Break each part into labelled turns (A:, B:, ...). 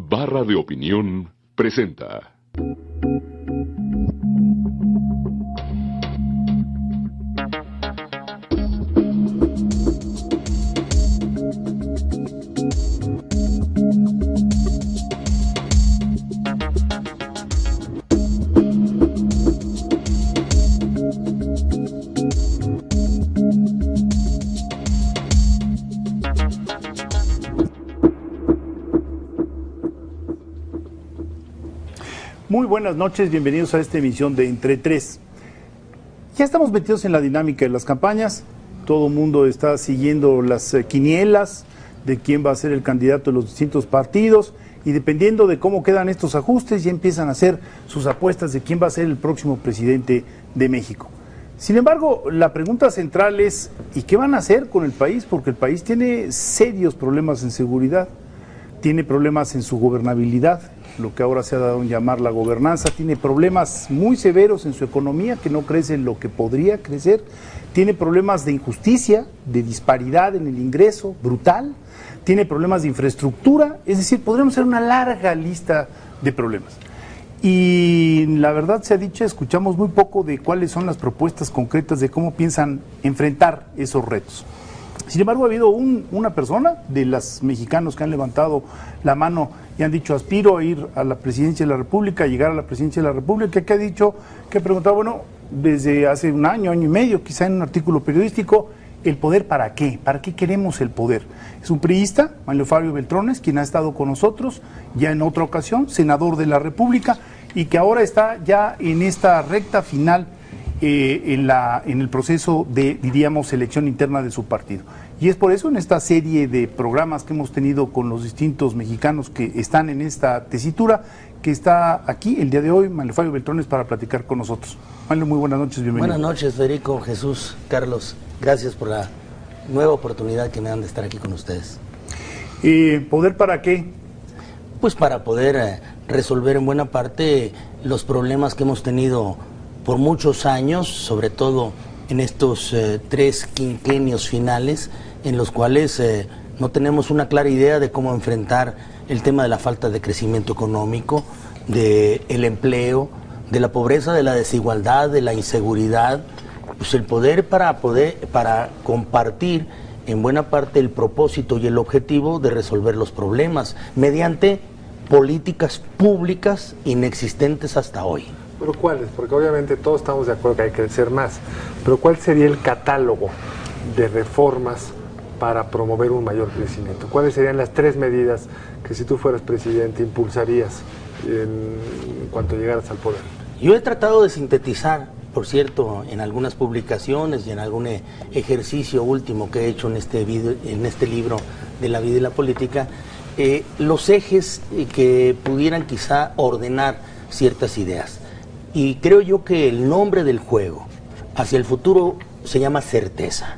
A: Barra de Opinión presenta.
B: Muy buenas noches, bienvenidos a esta emisión de Entre Tres. Ya estamos metidos en la dinámica de las campañas, todo el mundo está siguiendo las quinielas de quién va a ser el candidato de los distintos partidos y dependiendo de cómo quedan estos ajustes ya empiezan a hacer sus apuestas de quién va a ser el próximo presidente de México. Sin embargo, la pregunta central es ¿y qué van a hacer con el país? Porque el país tiene serios problemas en seguridad, tiene problemas en su gobernabilidad, lo que ahora se ha dado en llamar la gobernanza, tiene problemas muy severos en su economía, que no crece lo que podría crecer, tiene problemas de injusticia, de disparidad en el ingreso, brutal, tiene problemas de infraestructura, es decir, podríamos hacer una larga lista de problemas. Y la verdad se ha dicho, escuchamos muy poco de cuáles son las propuestas concretas de cómo piensan enfrentar esos retos. Sin embargo, ha habido una persona de los mexicanos que han levantado la mano y han dicho aspiro a ir a la presidencia de la República, a llegar a la presidencia de la República, que ha dicho, que ha preguntado, bueno, desde hace un año y medio, quizá en un artículo periodístico, ¿el poder para qué? ¿Para qué queremos el poder? Es un priista, Manlio Fabio Beltrones, quien ha estado con nosotros ya en otra ocasión, senador de la República, y que ahora está ya en esta recta final en el proceso de, diríamos, selección interna de su partido. Y es por eso en esta serie de programas que hemos tenido con los distintos mexicanos que están en esta tesitura, que está aquí el día de hoy, Manlio Fabio Beltrones, para platicar con nosotros. Manlio, muy buenas noches, bienvenido.
C: Buenas noches, Federico, Jesús, Carlos. Gracias por la nueva oportunidad que me dan de estar aquí con ustedes.
B: ¿Poder para qué?
C: Pues para poder resolver en buena parte los problemas que hemos tenido por muchos años, sobre todo en estos 3 quinquenios finales, en los cuales no tenemos una clara idea de cómo enfrentar el tema de la falta de crecimiento económico, del empleo, de la pobreza, de la desigualdad, de la inseguridad, pues el poder para compartir en buena parte el propósito y el objetivo de resolver los problemas mediante políticas públicas inexistentes hasta hoy.
D: ¿Pero cuáles? Porque obviamente todos estamos de acuerdo que hay que hacer más, pero ¿cuál sería el catálogo de reformas para promover un mayor crecimiento? ¿Cuáles serían las 3 medidas que si tú fueras presidente impulsarías en cuanto llegaras al poder?
C: Yo he tratado de sintetizar, por cierto, en algunas publicaciones y en algún ejercicio último que he hecho en este libro de la vida y la política, los ejes que pudieran quizá ordenar ciertas ideas. Y creo yo que el nombre del juego hacia el futuro se llama certeza.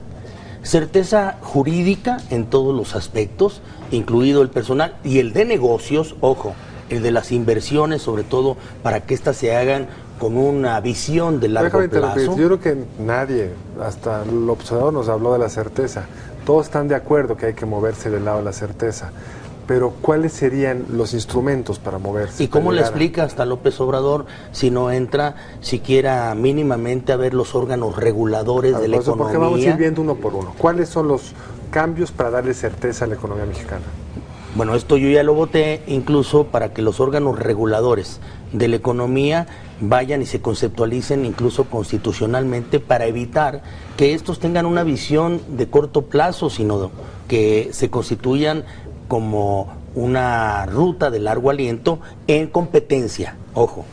C: Certeza jurídica en todos los aspectos, incluido el personal y el de negocios, ojo, el de las inversiones, sobre todo para que éstas se hagan con una visión de largo plazo.
D: Yo creo que nadie, hasta el observador nos habló de la certeza. Todos están de acuerdo que hay que moverse del lado de la certeza. Pero ¿cuáles serían los instrumentos para moverse?
C: ¿Y cómo le explica hasta López Obrador si no entra siquiera mínimamente a ver los órganos reguladores de la economía?
D: Porque vamos a ir viendo uno por uno. ¿Cuáles son los cambios para darle certeza a la economía mexicana?
C: Bueno, esto yo ya lo voté incluso para que los órganos reguladores de la economía vayan y se conceptualicen incluso constitucionalmente para evitar que estos tengan una visión de corto plazo, sino que se constituyan como una ruta de largo aliento en competencia, ojo.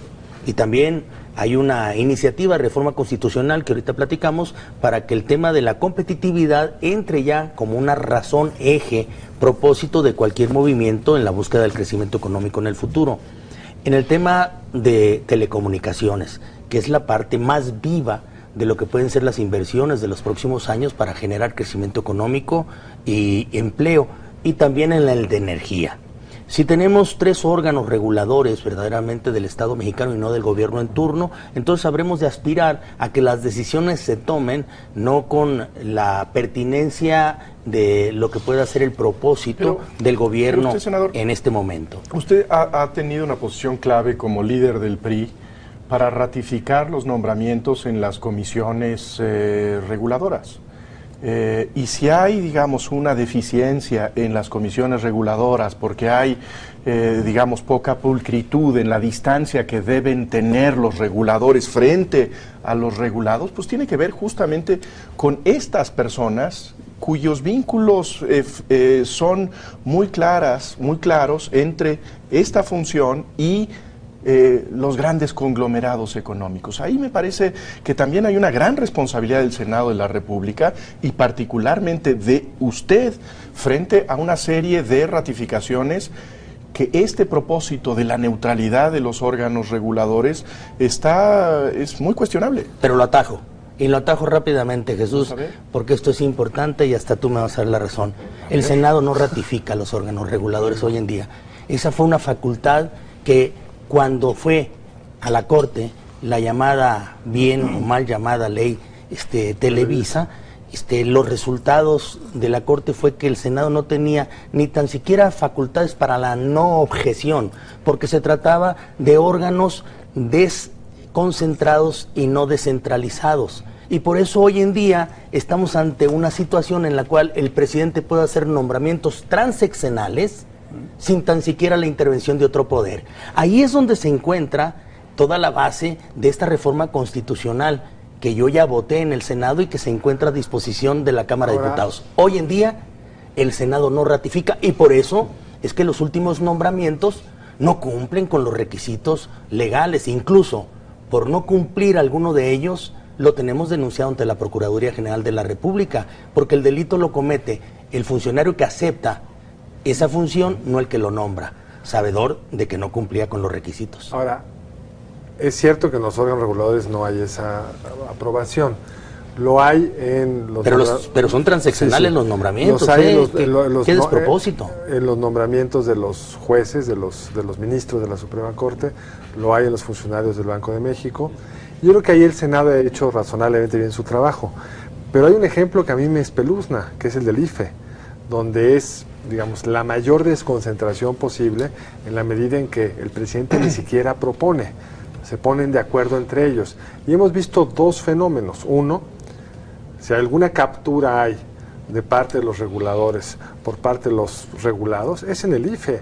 C: Y también hay una iniciativa de reforma constitucional que ahorita platicamos para que el tema de la competitividad entre ya como una razón, eje, propósito de cualquier movimiento en la búsqueda del crecimiento económico en el futuro. En el tema de telecomunicaciones, que es la parte más viva de lo que pueden ser las inversiones de los próximos años para generar crecimiento económico y empleo, y también en el de energía. Si tenemos 3 órganos reguladores verdaderamente del Estado mexicano y no del gobierno en turno, entonces habremos de aspirar a que las decisiones se tomen no con la pertinencia de lo que pueda ser el propósito del gobierno
E: usted, senador,
C: en este momento.
E: Usted ha tenido una posición clave como líder del PRI para ratificar los nombramientos en las comisiones reguladoras. Y si hay, digamos, una deficiencia en las comisiones reguladoras porque hay, digamos, poca pulcritud en la distancia que deben tener los reguladores frente a los regulados, pues tiene que ver justamente con estas personas cuyos vínculos son muy claros entre esta función y los grandes conglomerados económicos. Ahí me parece que también hay una gran responsabilidad del Senado de la República y particularmente de usted frente a una serie de ratificaciones que este propósito de la neutralidad de los órganos reguladores es muy cuestionable.
C: Pero lo atajo. Y lo atajo rápidamente, Jesús, porque esto es importante y hasta tú me vas a dar la razón. El Senado no ratifica los órganos reguladores hoy en día. Esa fue una facultad que cuando fue a la Corte la llamada, bien o mal llamada ley Televisa, los resultados de la Corte fue que el Senado no tenía ni tan siquiera facultades para la no objeción, porque se trataba de órganos desconcentrados y no descentralizados. Y por eso hoy en día estamos ante una situación en la cual el presidente puede hacer nombramientos transeccionales sin tan siquiera la intervención de otro poder. Ahí es donde se encuentra toda la base de esta reforma constitucional que yo ya voté en el Senado y que se encuentra a disposición de la Cámara de Diputados. Hoy en día el Senado no ratifica y por eso es que los últimos nombramientos no cumplen con los requisitos legales. Incluso por no cumplir alguno de ellos lo tenemos denunciado ante la Procuraduría General de la República, porque el delito lo comete el funcionario que acepta esa función, no el que lo nombra, sabedor de que no cumplía con los requisitos.
D: Ahora, es cierto que en los órganos reguladores no hay esa aprobación. Lo hay en los...
C: Pero son transaccionales los nombramientos.
D: Los hay
C: ¿Qué despropósito?
D: En los nombramientos de los jueces, de los ministros de la Suprema Corte, lo hay en los funcionarios del Banco de México. Yo creo que ahí el Senado ha hecho razonablemente bien su trabajo. Pero hay un ejemplo que a mí me espeluzna, que es el del IFE, donde es, digamos, la mayor desconcentración posible en la medida en que el presidente ni siquiera propone, se ponen de acuerdo entre ellos. Y hemos visto 2 fenómenos. Uno, si alguna captura hay de parte de los reguladores por parte de los regulados, es en el IFE,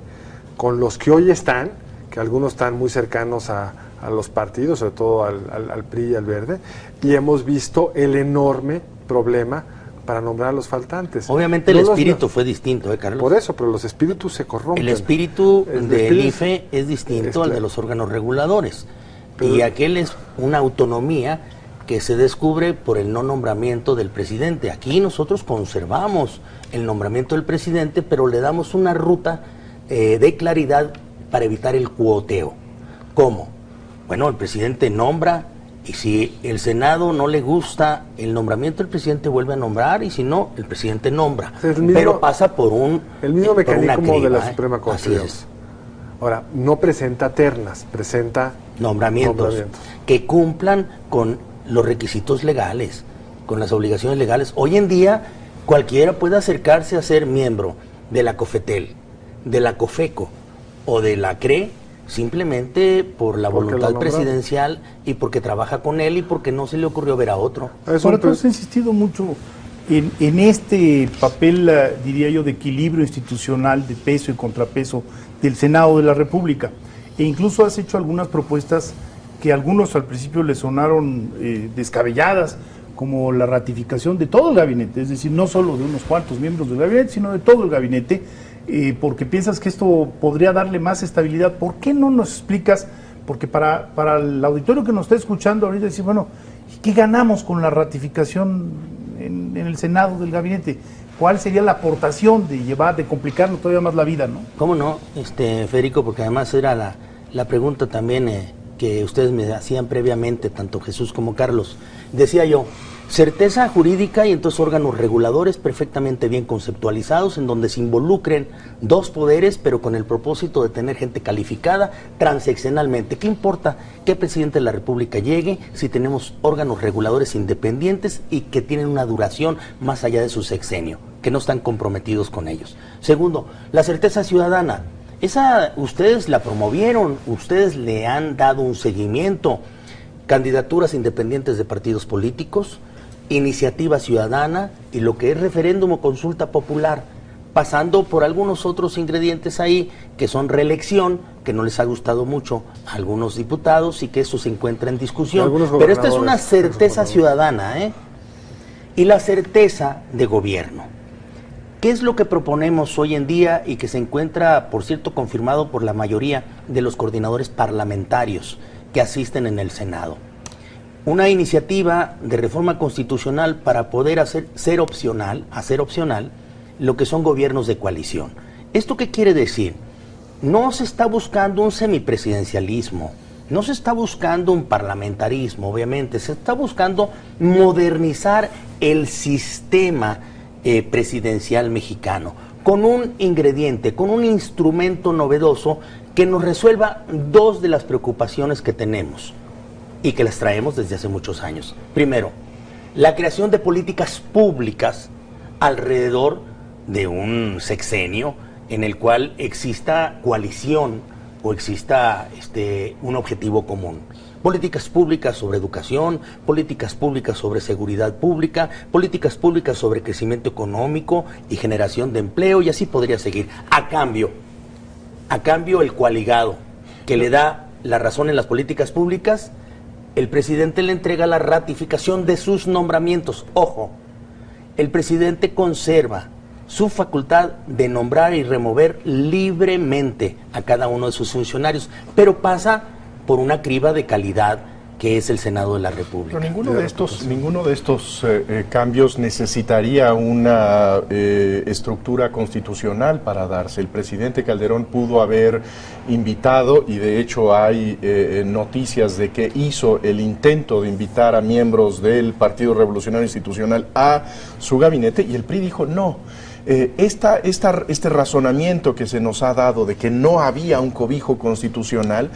D: con los que hoy están, que algunos están muy cercanos a los partidos, sobre todo al PRI y al Verde, y hemos visto el enorme problema para nombrar a los faltantes.
C: Obviamente el espíritu fue distinto, Carlos.
D: Por eso, pero los espíritus se corrompen.
C: El espíritu del IFE es distinto al de los órganos reguladores. Y aquel es una autonomía que se descubre por el no nombramiento del presidente. Aquí nosotros conservamos el nombramiento del presidente, pero le damos una ruta de claridad para evitar el cuoteo. ¿Cómo? Bueno, el presidente nombra, y si el Senado no le gusta el nombramiento, el presidente vuelve a nombrar, y si no, el presidente nombra. Pero pasa por
D: el mismo mecanismo de la Suprema Corte.
C: Así es.
D: Ahora, no presenta ternas, presenta
C: nombramientos que cumplan con los requisitos legales, con las obligaciones legales. Hoy en día, cualquiera puede acercarse a ser miembro de la COFETEL, de la COFECO o de la CRE, simplemente por la voluntad presidencial y porque trabaja con él y porque no se le ocurrió ver a otro.
B: Ahora, tú has insistido mucho en este papel, diría yo, de equilibrio institucional, de peso y contrapeso del Senado de la República. E incluso has hecho algunas propuestas que a algunos al principio les sonaron descabelladas, como la ratificación de todo el gabinete, es decir, no solo de unos cuantos miembros del gabinete, sino de todo el gabinete, porque piensas que esto podría darle más estabilidad. ¿Por qué no nos explicas? Porque para el auditorio que nos está escuchando ahorita decir, bueno, ¿qué ganamos con la ratificación en el Senado del gabinete? ¿Cuál sería la aportación de complicarnos todavía más la vida, no?
C: ¿Cómo no, Federico? Porque además era la pregunta también que ustedes me hacían previamente, tanto Jesús como Carlos. Decía yo, certeza jurídica y entonces órganos reguladores perfectamente bien conceptualizados en donde se involucren dos poderes pero con el propósito de tener gente calificada transeccionalmente. ¿Qué importa qué presidente de la República llegue si tenemos órganos reguladores independientes y que tienen una duración más allá de su sexenio, que no están comprometidos con ellos? Segundo, la certeza ciudadana. Esa ustedes la promovieron, ustedes le han dado un seguimiento. Candidaturas independientes de partidos políticos, iniciativa ciudadana y lo que es referéndum o consulta popular, pasando por algunos otros ingredientes ahí que son reelección, que no les ha gustado mucho a algunos diputados y que eso se encuentra en discusión. Pero esta es una certeza ciudadana, ¿eh? Y la certeza de gobierno. ¿Qué es lo que proponemos hoy en día y que se encuentra, por cierto, confirmado por la mayoría de los coordinadores parlamentarios que asisten en el Senado? Una iniciativa de reforma constitucional para poder hacer opcional lo que son gobiernos de coalición. ¿Esto qué quiere decir? No se está buscando un semipresidencialismo, no se está buscando un parlamentarismo, obviamente, se está buscando modernizar el sistema presidencial mexicano con un ingrediente, con un instrumento novedoso que nos resuelva dos de las preocupaciones que tenemos y que las traemos desde hace muchos años. Primero, la creación de políticas públicas alrededor de un sexenio en el cual exista coalición o exista un objetivo común. Políticas públicas sobre educación, políticas públicas sobre seguridad pública, políticas públicas sobre crecimiento económico y generación de empleo, y así podría seguir. A cambio el coaligado que le da la razón en las políticas públicas, el presidente le entrega la ratificación de sus nombramientos. Ojo, el presidente conserva su facultad de nombrar y remover libremente a cada uno de sus funcionarios, pero pasa por una criba de calidad que es el Senado de la República.
E: Pero ninguno de estos cambios necesitaría una estructura constitucional para darse. El presidente Calderón pudo haber invitado, y de hecho hay noticias de que hizo el intento de invitar a miembros del Partido Revolucionario Institucional a su gabinete, y el PRI dijo no. Este razonamiento que se nos ha dado de que no había un cobijo constitucional,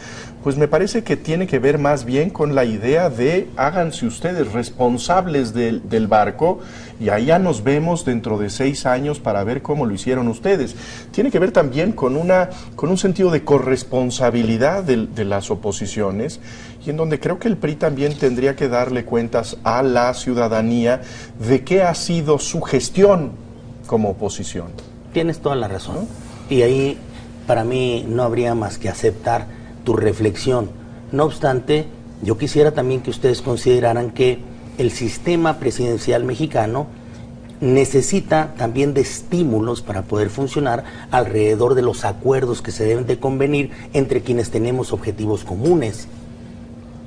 E: pues me parece que tiene que ver más bien con la idea de háganse ustedes responsables del barco y allá nos vemos dentro de 6 años para ver cómo lo hicieron ustedes. Tiene que ver también con un sentido de corresponsabilidad de las oposiciones, y en donde creo que el PRI también tendría que darle cuentas a la ciudadanía de qué ha sido su gestión como oposición.
C: Tienes toda la razón, ¿no? Y ahí para mí no habría más que aceptar tu reflexión. No obstante, yo quisiera también que ustedes consideraran que el sistema presidencial mexicano necesita también de estímulos para poder funcionar alrededor de los acuerdos que se deben de convenir entre quienes tenemos objetivos comunes.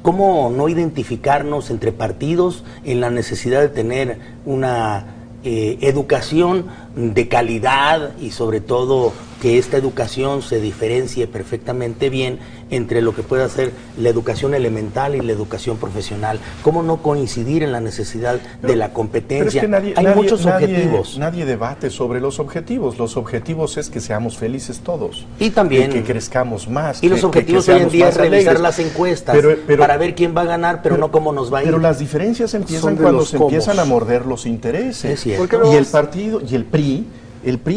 C: ¿Cómo no identificarnos entre partidos en la necesidad de tener una educación de calidad y sobre todo que esta educación se diferencie perfectamente bien entre lo que pueda ser la educación elemental y la educación profesional? ¿Cómo no coincidir en la necesidad de la competencia?
E: Pero es que
C: hay muchos objetivos.
E: Nadie debate sobre los objetivos. Los objetivos es que seamos felices todos.
C: Y también
E: que crezcamos más.
C: Y los objetivos hoy en día es revisar las encuestas para ver quién va a ganar, pero no cómo nos va a ir.
E: Pero las diferencias empiezan cuando se empiezan a morder los intereses.
C: Es cierto.
E: Y el partido, y el PRI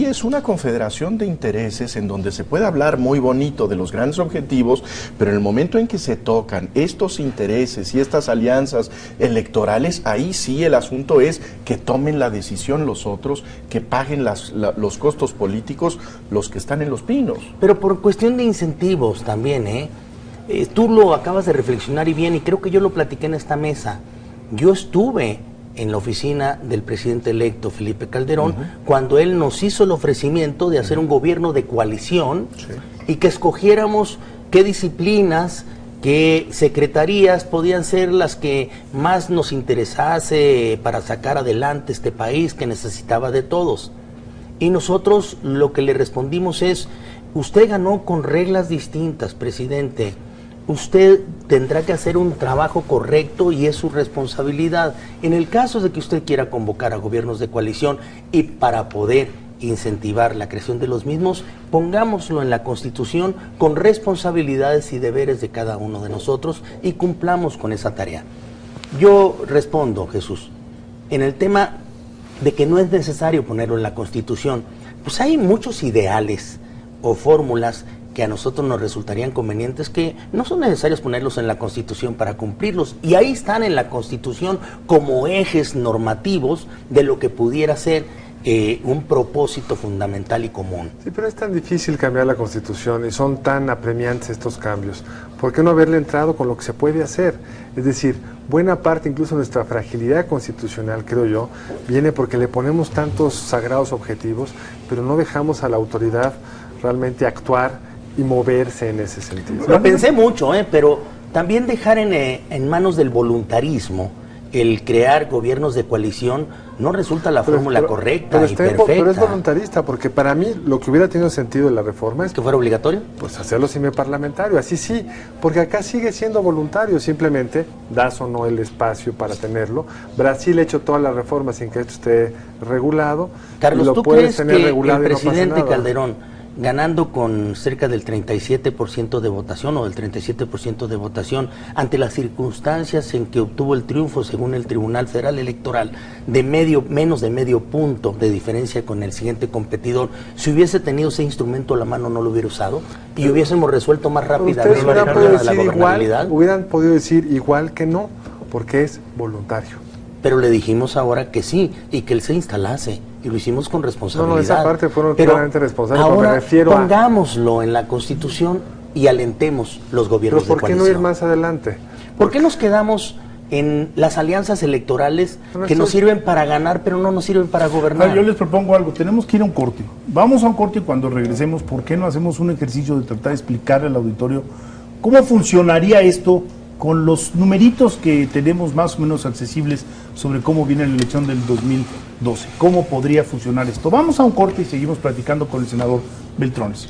E: es una confederación de intereses en donde se puede hablar muy bonito de los grandes objetivos, pero en el momento en que se tocan estos intereses y estas alianzas electorales, ahí sí el asunto es que tomen la decisión los otros, que paguen los costos políticos los que están en los pinos.
C: Pero por cuestión de incentivos también, tú lo acabas de reflexionar y bien, y creo que yo lo platiqué en esta mesa. Yo estuve en la oficina del presidente electo Felipe Calderón, cuando él nos hizo el ofrecimiento de hacer un gobierno de coalición y que escogiéramos qué disciplinas, qué secretarías podían ser las que más nos interesase para sacar adelante este país que necesitaba de todos. Y nosotros lo que le respondimos es: usted ganó con reglas distintas, presidente. usted tendrá que hacer un trabajo correcto y es su responsabilidad. En el caso de que usted quiera convocar a gobiernos de coalición y para poder incentivar la creación de los mismos, pongámoslo en la Constitución con responsabilidades y deberes de cada uno de nosotros y cumplamos con esa tarea. Yo respondo, Jesús, en el tema de que no es necesario ponerlo en la Constitución, pues hay muchos ideales o fórmulas que a nosotros nos resultarían convenientes que no son necesarios ponerlos en la Constitución para cumplirlos, y ahí están en la Constitución como ejes normativos de lo que pudiera ser un propósito fundamental y común.
D: Sí, pero es tan difícil cambiar la Constitución y son tan apremiantes estos cambios. ¿Por qué no haberle entrado con lo que se puede hacer? Es decir, buena parte, incluso nuestra fragilidad constitucional, creo yo, viene porque le ponemos tantos sagrados objetivos, pero no dejamos a la autoridad realmente actuar y moverse en ese sentido.
C: Lo pensé mucho, pero también dejar en manos del voluntarismo el crear gobiernos de coalición no resulta la fórmula correcta y perfecta.
D: Pero es voluntarista, porque para mí lo que hubiera tenido sentido de la reforma es
C: ¿que fuera obligatorio?
D: Pues hacerlo semiparlamentario, así sí, porque acá sigue siendo voluntario, simplemente das o no el espacio para tenerlo. Brasil ha hecho todas las reformas sin que esto esté regulado.
C: Carlos,
D: y lo
C: ¿tú
D: puedes
C: crees
D: tener
C: que
D: regulado
C: el
D: y no pasa
C: presidente
D: nada?
C: Calderón, ganando con cerca del 37% de votación o del 37% de votación, ante las circunstancias en que obtuvo el triunfo según el Tribunal Federal Electoral, de menos de medio punto de diferencia con el siguiente competidor, si hubiese tenido ese instrumento a la mano no lo hubiera usado y hubiésemos resuelto más rápidamente el problema de la gobernabilidad?
D: Hubieran podido decir igual que no, porque es voluntario.
C: Pero le dijimos ahora que sí y que él se instalase y lo hicimos con responsabilidad.
D: No, esa parte fueron
C: pero
D: claramente responsables.
C: Ahora
D: me refiero
C: pongámoslo en la Constitución y alentemos los gobiernos de coalición.
D: ¿Pero por qué no ir más adelante?
C: ¿Por qué nos quedamos en las alianzas electorales que nos sirven para ganar pero no nos sirven para gobernar?
B: Yo les propongo algo, tenemos que ir a un corte. Vamos a un corte y cuando regresemos, ¿por qué no hacemos un ejercicio de tratar de explicarle al auditorio cómo funcionaría esto con los numeritos que tenemos más o menos accesibles sobre cómo viene la elección del 2012? ¿Cómo podría funcionar esto? Vamos a un corte y seguimos platicando con el senador Beltrones.